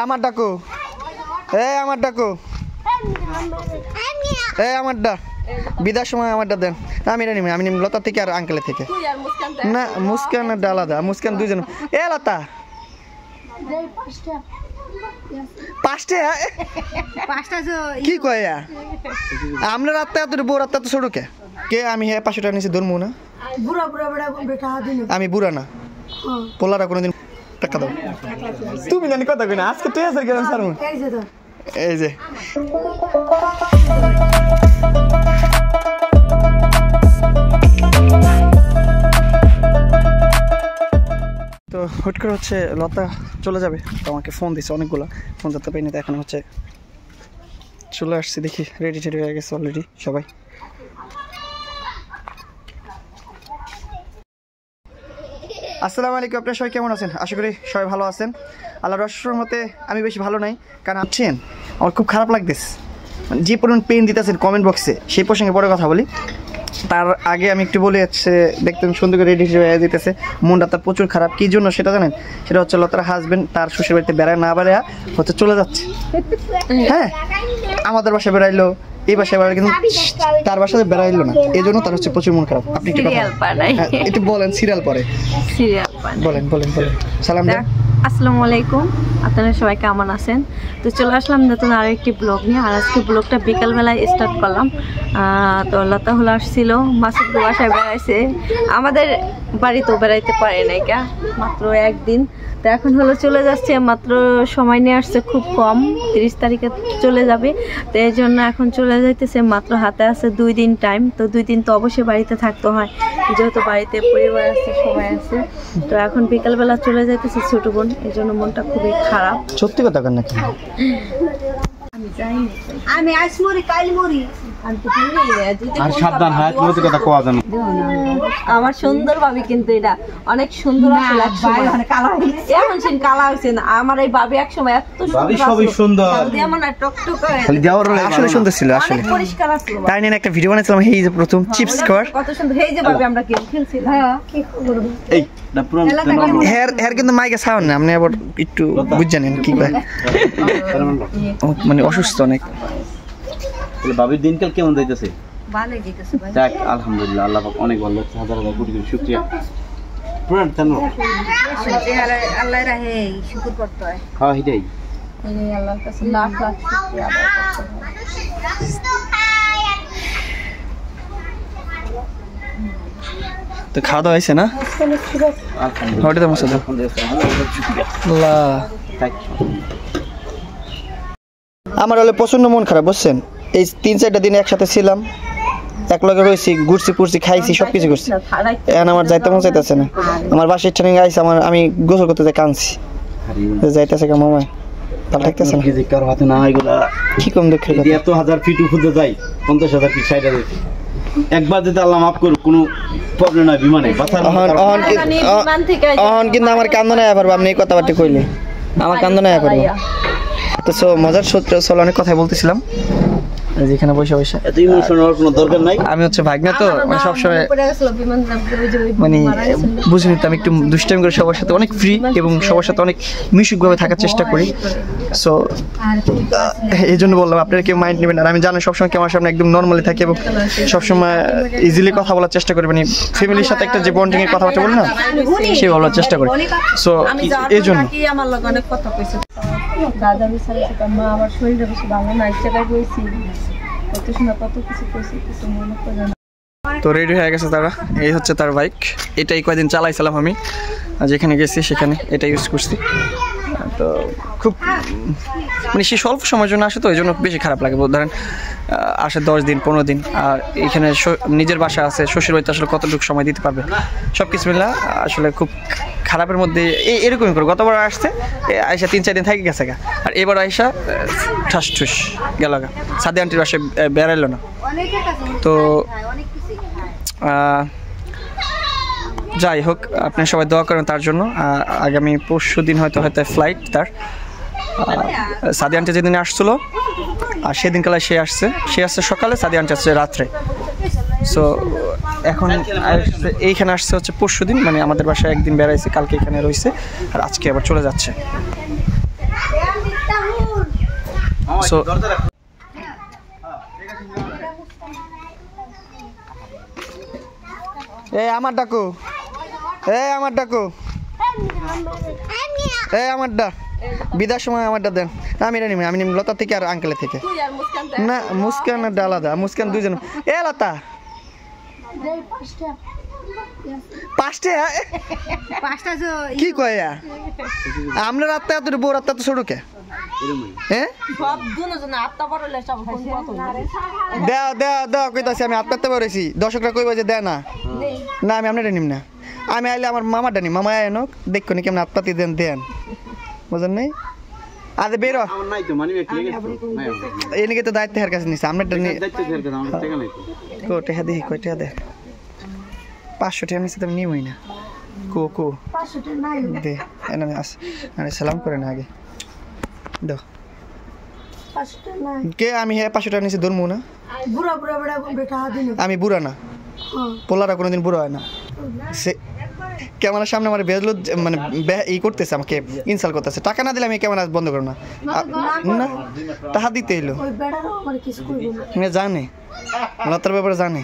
আমার ডাকো আমার ডাকো আমারটা বিদার সময় আমারটা দেন আমি নিমি আমি নিম লতা থেকে আর আঙ্কেলের থেকে না মুস্কান আলাদা মুস্কান দুইজন লতা পাঁচটা কি কয় আমরা রাত্রে এত বউ রাত্রে এত ছোট কে আমি 500 টাকা নিচে ধরবো না আমি বুড়া না পোলারা কোনোদিন টাকা দাও তুমি জানি কথা কই না আজকে তুই আসর গেলাম স্যার এই যে তো হুট করে হচ্ছে লতা চলে যাবে তো আমাকে ফোন দিছে অনেকগুলো ফোন ধরতে পারিনি তো এখন হচ্ছে চলে আসছি দেখি রেডি হয়ে গেছে অলরেডি সবাই আসসালামু আলাইকুম আপনারা সবাই কেমন আছেন আশা করি সবাই ভালো আছেন আল্লাহর রহমতে আমি বেশি ভালো নাই কারণ আছেন আমার খুব খারাপ লাগতেছে যে পরিমাণ পেন দিতেছেন কমেন্ট বক্সে সেই প্রসঙ্গে পরে কথা বলি তার আগে আমি একটু বলে যাচ্ছে দেখতেন সুন্দর করে রেডি হয়ে দিতেছে মনটা তার প্রচুর খারাপ কী জন্য সেটা জানেন সেটা হচ্ছে লতার হাজবেন্ড তার শ্বশুর বাড়িতে বেড়ায় না বেড়ায় হচ্ছে চলে যাচ্ছে হ্যাঁ আমাদের বাসায় বেড়াইলো এই বাসায় বেড়াইলো কিন্তু তার বাসাতে বেড়াইলো না এই জন্য তার হচ্ছে প্রচুর মন খারাপ আপনি একটু বলেন সিরিয়াল পরে বলেন বলেন বলেন সালাম দেন আসসালামু আলাইকুম আপনারা সবাই কেমন আছেন তো চলে আসলাম নতুন আরও একটি ব্লগ নিয়ে আর আজকে ব্লগটা বিকালবেলায় স্টার্ট করলাম তো লতা হলো আসছিল মাসুদ বাসায় বেড়াইছে আমাদের বাড়িতেও বেড়াইতে পারে নাই কা মাত্র একদিন তো এখন হলো চলে যাচ্ছে মাত্র সময় নিয়ে আসছে খুব কম 30 তারিখে চলে যাবে তো এই জন্য এখন চলে যাইতেছে মাত্র হাতে আছে 2 দিন টাইম তো 2 দিন তো অবশ্যই বাড়িতে থাকতে হয় যেহেতু বাড়িতে পরিবার আছে সবাই আছে তো এখন বিকালবেলা চলে যাইতেছে ছোট বোন এই জন্য মনটা খুবই খারাপ সত্যি কথা কেন নাকি আমি যাইনি আমি আজ মরি কাল মরি আর সাবধান হয় তুমি কথা কোয়া জানো আমার সুন্দর ভাবি কিন্তু এটা অনেক সুন্দর আসলে কালা এখন সিন কালা হইছে না আমার এই ভাবি এক সময় এত সুন্দর ভাবি সবই সুন্দর যেমন টকটক খালি দেওয়ার আসলে সুন্দর ছিল আসলে পরিষ্কার ছিল তাই নিয়ে একটা ভিডিও বানাইছিলাম এই যে প্রথম চিপস কর কত সুন্দর এই যে ভাবি আমরা গেম খেলছি হ্যাঁ কি করব এই না পুরো হেয়ার কিন্তু মাইকে সাউন্ড না আপনি আবার একটু বুঝজানেন কি কয় মানে অসুস্থ অনেক ভাবির দিনকাল কেমন যাইতেছে ভালোই যাইতেছে ভাই যাক আলহামদুলিল্লাহ আল্লাহ পাক অনেক ভালো লাগছে হাজার হাজার কোটি কোটি শুকরিয়া পুরান জানো আল্লাহ রাহে শুকর করতে হয় হ্যাঁ এটাই এই আল্লাহর কাছে লাখ লাখ শুকরিয়া আদায় করতে হয় তো খাওয়া দাওয়া হয়েছে না আমার হলে প্রচন্ড মন খারাপ বুঝছেন এই 3-4টা দিন একসাথে ছিলাম এক লগে রয়েছি ঘুরছি পুরছি খাইছি সবকিছু করছি এখন আমার যাইতে মন চাইতেছে না আমার বাসার ইচ্ছা নিয়ে আইসি আমার আমি গোসল করতে যাই কাঁদছি যাইতেছে কেমন মামায় ভালো লাগতেছে না কার হাতে না এগুলা কি কম দুঃখের কথা এত 1000 ফিট উপরে যাই 50,000 ফিট সাইডে যাই একবার যদি আল্লাহ মাফ করুক কোনো প্রবলেম নাই বিমানে কিন্তু আমার কান্দ নাই পারবো আপনি এই কথাবার্তা কইলে আমার কান্দ নাই পারবো তো মজার সূত্র চলো অনেক কথাই বলতেছিলাম যেখানে বসে বসে এত ইমোশন হওয়ার কোনো দরকার নাই আমি হচ্ছে ভাগনা তো মানে সবসময় মানে বুঝে নিতে আমি একটু দুষ্টামি করে সবার সাথে অনেক ফ্রি এবং সবার সাথে অনেক মিশুকভাবে থাকার চেষ্টা করি সো এই জন্য বললাম আপনারা কেউ মাইন্ড নেবেন আর আমি জানি সবসময় আমার সামনে একদম নর্মালি থাকি এবং সবসময় ইজিলি কথা বলার চেষ্টা করি মানে ফ্যামিলির সাথে একটা যে বন্ডিং এর কথাবার্তা বলি না সেই বলার চেষ্টা করি সো এই জন্য আমার লগে অনেক কথা কইছে দাদা বিচারে মা আমার শরীরটা বেশি ভালো না এক জায়গায় গেছি কত শোনা কত কিছু কইছি কিছু মনে করে না তো রেডি হয়ে গেছে তারা এই হচ্ছে তার বাইক এটাই কয়েকদিন চালাইছিলাম আমি যেখানে গেছি সেখানে এটা ইউজ করছি তো খুব মানে সে স্বল্প সময়ের জন্য আসে তো এই জন্য বেশি খারাপ লাগে ধরেন আসে 10 দিন 15 দিন আর এখানে নিজের বাসা আছে শ্বশুর বাড়িতে আসলে কতটুকু সময় দিতে পারবে সব কিছু মিলা আসলে খুব খারাপের মধ্যে এরকমই করে গতবার আসছে আয়সা 3-4 দিন থেকে গেছে গা আর এবার আয়সা ঠাস ঠুস গেল গা সাদে আন্টির বাসায় বেড়াইলো না তো যাই হোক আপনি সবাই দোয়া করেন তার জন্য আগামী পরশু দিন হয়তো ফ্লাইট তার সাদি আন্টি যেদিন আসছিলো আর সেদিনকালে সে আসছে সকালে সাদি আন্টি আসছে রাত্রে সো এখন এইখানে আসছে হচ্ছে পরশুদিন মানে আমাদের বাসায় একদিন বেড়াইছে কালকে এখানে রয়েছে আর আজকে আবার চলে যাচ্ছে সো আমার ডাকো আমারটা বিদার সময় আমারটা দেন। আমি নিম লতা থেকে আর আঙ্কেলের থেকে না। মুস্কান আর আলাদা, মুস্কান দুইজন। লতা 5টা কি কয় আমরা রাত্রে এত বউ রাত্রে এত ছোট কে? হ্যাঁ দেওয়া কইতাছি আমি হাত পাততে পারছি। দর্শকরা কইবা যে দেয় না না, আমি আপনারা নিম না। আমি আইলে আমার মামাটা নিম, মামা আয়নক দেখো নি কেমন হাত পাতি দেন বুঝেন নাই? আরে বেরো এদিকে তো দায়িত্ব হের কাছে নিছে। আমরা টেহা দেখি কয় টেহা দে 500 টাকা নিচে তো নিমই না। কো দে এনে আরে সালাম করে না আগে দাও। কে আমি 500 টাকা নিচে ধরবো না। আমি বুড়া না, পোলারা কোনোদিন বুড়া হয় না। সে ক্যামেরার সামনে আমার বেজলো মানে ই করতেছে, আমাকে ইনসাল্ট করতেছে। টাকা না দিলে আমি ক্যামেরা বন্ধ করো না। না টাকা দিতে এলো জানে, লতার ব্যাপারে জানে।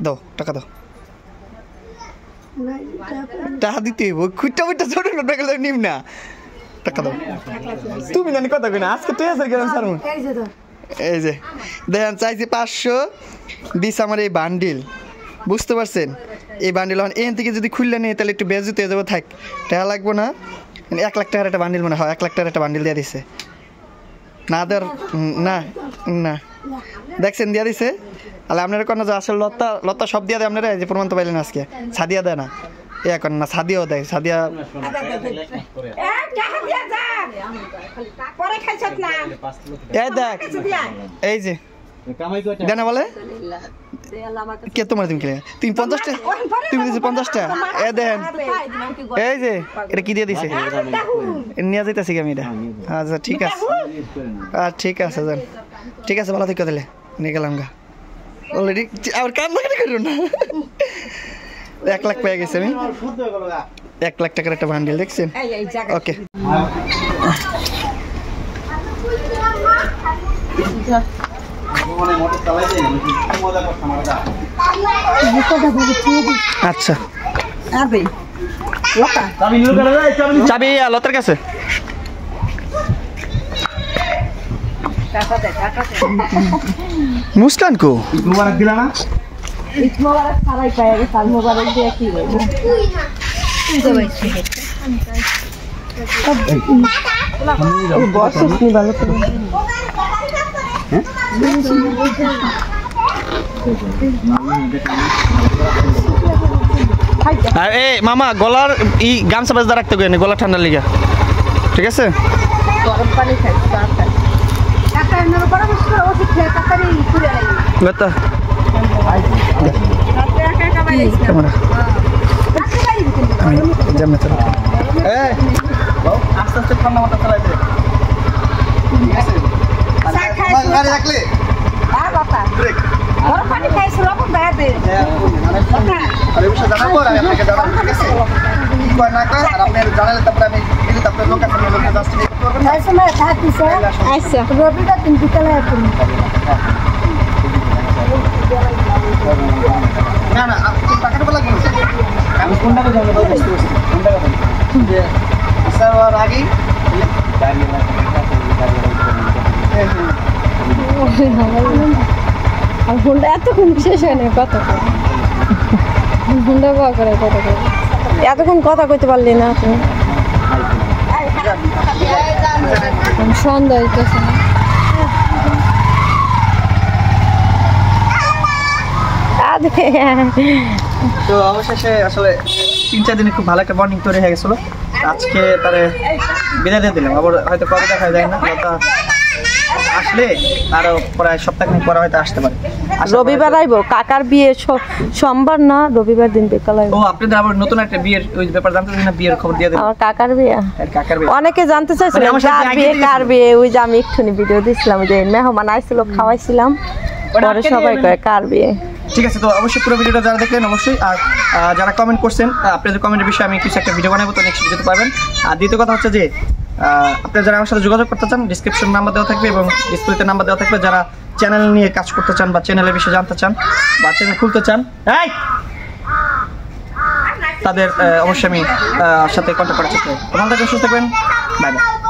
দাও টাকা দাও, টাকা দিতে হইব। খুঁটটা বুটটা ছোট নিম না, টাকা দাও। তুমি জানি কথা কই না আজকে তুই আছে কেন স্যার? এই যে দেখেন চাইছি 500 দিস আমার এই বান্ডিল, বুঝতে পারছেন? এই বান্ডিল এখান থেকে যদি খুললে নিয়ে তাহলে একটু বেজুতে হয়ে যাবো। থাক টাকা লাগবো না। 1 লাখ টাকার একটা বান্ডিল মনে হয়, 1 লাখ টাকার একটা বান্ডিল দিয়ে দিছে না দেওয়ার না না দেখছেন দিয়া দিছে। তাহলে আপনারা কোনো যে আসলে লতা সব দিয়া দেয় আপনারা, যে প্রমাণ তো পাইলেন আজকে। সাদিয়া দেয় না ইয়া করেন না, সাদিয়াও দেয়। সাদিয়া দেখ এই যে দেনা বলে কে তোমার তুমি কিনে তুমি 50টা তুমি দিয়েছো 50টা দেন। এই যে এটা কি দিয়ে দিছে নিয়ে যাইতেছি আমি এটা। আচ্ছা ঠিক আছে, ঠিক আছে যান, ঠিক আছে ভালো থেকে দিলে নিয়ে গেলাম গা। অলরেডি আবার কান্নাকাটি করো না। 1 লাখ পেয়ে গেছি আমি, 1 লাখ টাকার একটা বান্ডিল দেখছেন। ওকে আচ্ছা চাবি লতার কাছে। মুস্কান কো মোবারক দিলা না? মোবারক সারাই পায় গেছে। আর মোবারক দিয়ে কি হইব? বস কি ভালো করে মামা গলার ই গামছা বাজদা রাখতে গেলে গলা ঠান্ডা লেগে, ঠিক আছে? আস্তে আস্তে ঠান্ডা মাথা চালাইতে রাখলে পানি খাইছো লবণ দেয়া দে। আরে বিষয় জানার পর আমি আপনাকে জানাবো, ঠিক আছে? কি কয় না কয় আর আপনি জানালে তারপরে আমি দিলে তারপরে লোক আছে লোককে জাস্ট নিয়ে করবেন। এই সময় থাকিছে আচ্ছা রবিটা 3 বিকালে আসুন। না না আপনি টাকাটা বলা কেন? আমি কোন টাকা যাবো বুঝতে পারছি। কোন টাকা যে স্যার আর আগে গাড়ি না আর ফোনটা এতক্ষণ শেষ হয় না কথা ফোনটা বা করে কথা কই এতক্ষণ কথা কইতে পারলি না তুমি? সন্ধ্যা হইতেছে না। তো অবশেষে আসলে 3-4 দিনে খুব ভালো একটা বন্ডিং তৈরি হয়ে গেছিলো। আজকে তারে বিদায় দিয়ে দিলাম। আবার হয়তো কবে দেখা যায় না, আসলে আরো প্রায় সপ্তাহখানেক পরে হয়তো আসতে পারে। রবিবার আইবো, কাকার বিয়ে সোমবার না রবিবার দিন বিকাল আইবো। ও আপনাদের আবার নতুন একটা বিয়ের ওই ব্যাপার জানতে চাই না, বিয়ের খবর দিয়ে দেন। আমার কাকার বিয়ে, কাকার বিয়ে অনেকে জানতে চাইছিল কার বিয়ে। ওই যে আমি একটুনি ভিডিও দিছিলাম, যে মেহমান আইছিল খাওয়াইছিলাম, পরে সবাই কয় কার বিয়ে। ঠিক আছে, তো অবশ্যই পুরো ভিডিওটা যারা দেখলেন অবশ্যই, আর যারা কমেন্ট করছেন আপনাদের কমেন্টের বিষয়ে আমি কিছু একটা ভিডিও বানাবো, তো নেক্সট ভিডিওতে পাবেন। আর দ্বিতীয় কথা হচ্ছে যে আপনারা যারা আমার সাথে যোগাযোগ করতে চান ডিসক্রিপশন নাম্বার দেওয়া থাকবে এবং ডিসপ্লেতে নাম্বার দেওয়া থাকবে। যারা চ্যানেল নিয়ে কাজ করতে চান বা চ্যানেলের বিষয়ে জানতে চান বা চ্যানেল খুলতে চান তাদের অবশ্যই আমি সাথে কন্ট্যাক্ট করার চেষ্টা করব। ভালো থাকবেন, সুস্থ থাকবেন, বাই বাই।